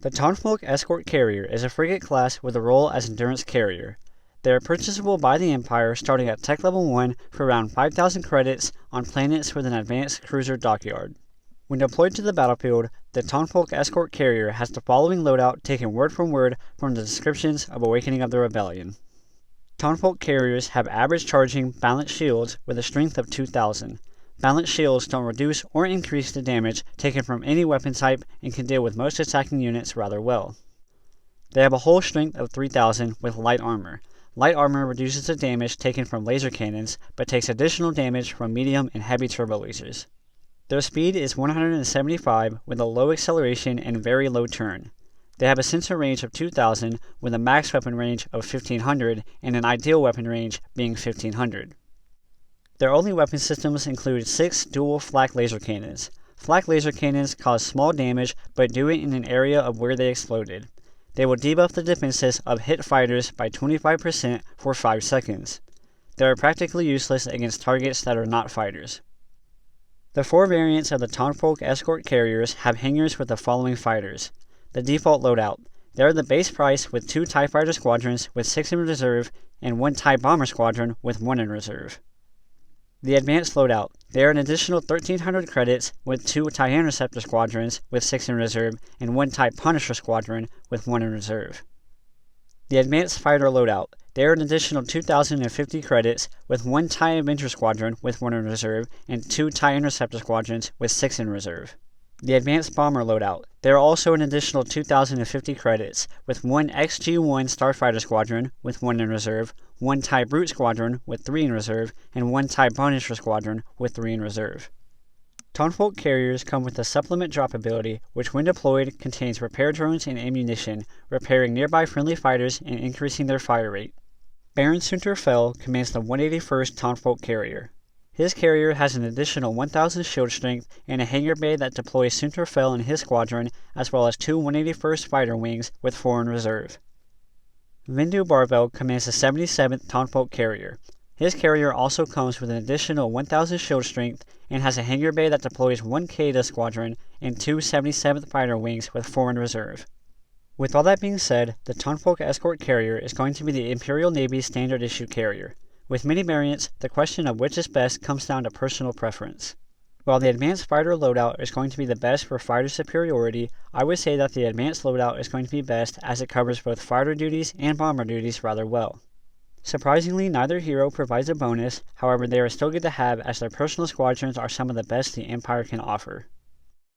The Ton Folk Escort Carrier is a frigate class with a role as endurance carrier. They are purchasable by the Empire starting at Tech Level 1 for around 5,000 credits on planets with an advanced cruiser dockyard. When deployed to the battlefield, the Ton Folk Escort Carrier has the following loadout taken word from word from the descriptions of Awakening of the Rebellion. Ton Folk Carriers have average charging balanced shields with a strength of 2,000. Balanced shields don't reduce or increase the damage taken from any weapon type and can deal with most attacking units rather well. They have a hull strength of 3,000 with light armor. Light armor reduces the damage taken from laser cannons, but takes additional damage from medium and heavy turbo lasers. Their speed is 175 with a low acceleration and very low turn. They have a sensor range of 2,000 with a max weapon range of 1,500 and an ideal weapon range being 1,500. Their only weapon systems include 6 dual flak laser cannons. Flak laser cannons cause small damage but do it in an area of where they exploded. They will debuff the defenses of hit fighters by 25% for 5 seconds. They are practically useless against targets that are not fighters. The 4 variants of the Ton Folk Escort Carriers have hangars with the following fighters. The default loadout. They are the base price with 2 TIE Fighter squadrons with 6 in reserve and 1 TIE Bomber squadron with 1 in reserve. The advanced loadout. They are an additional 1,300 credits with 2 TIE Interceptor squadrons with 6 in reserve and 1 TIE Punisher squadron with 1 in reserve. The advanced fighter loadout. They are an additional 2,050 credits with 1 TIE Avenger squadron with 1 in reserve and 2 TIE Interceptor squadrons with 6 in reserve. The advanced bomber loadout. They are also an additional 2,050 credits with 1 XG-1 Starfighter squadron with 1 in reserve, 1 TIE Brute squadron with 3 in reserve, and 1 TIE Punisher squadron with 3 in reserve. Ton Folk carriers come with a supplement drop ability which when deployed contains repair drones and ammunition, repairing nearby friendly fighters and increasing their fire rate. Baron Soontir commands the 181st Ton Folk carrier. His carrier has an additional 1,000 shield strength and a hangar bay that deploys Soontir and his squadron, as well as 2 181st fighter wings with 4 in reserve. Vindoo Barvel commands the 77th Ton Folk carrier. His carrier also comes with an additional 1,000 shield strength and has a hangar bay that deploys 1 Keda squadron and 2 77th fighter wings with 4 in reserve. With all that being said, the Ton Folk Escort Carrier is going to be the Imperial Navy's standard issue carrier. With many variants, the question of which is best comes down to personal preference. While the advanced fighter loadout is going to be the best for fighter superiority, I would say that the advanced loadout is going to be best as it covers both fighter duties and bomber duties rather well. Surprisingly, neither hero provides a bonus, however they are still good to have as their personal squadrons are some of the best the Empire can offer.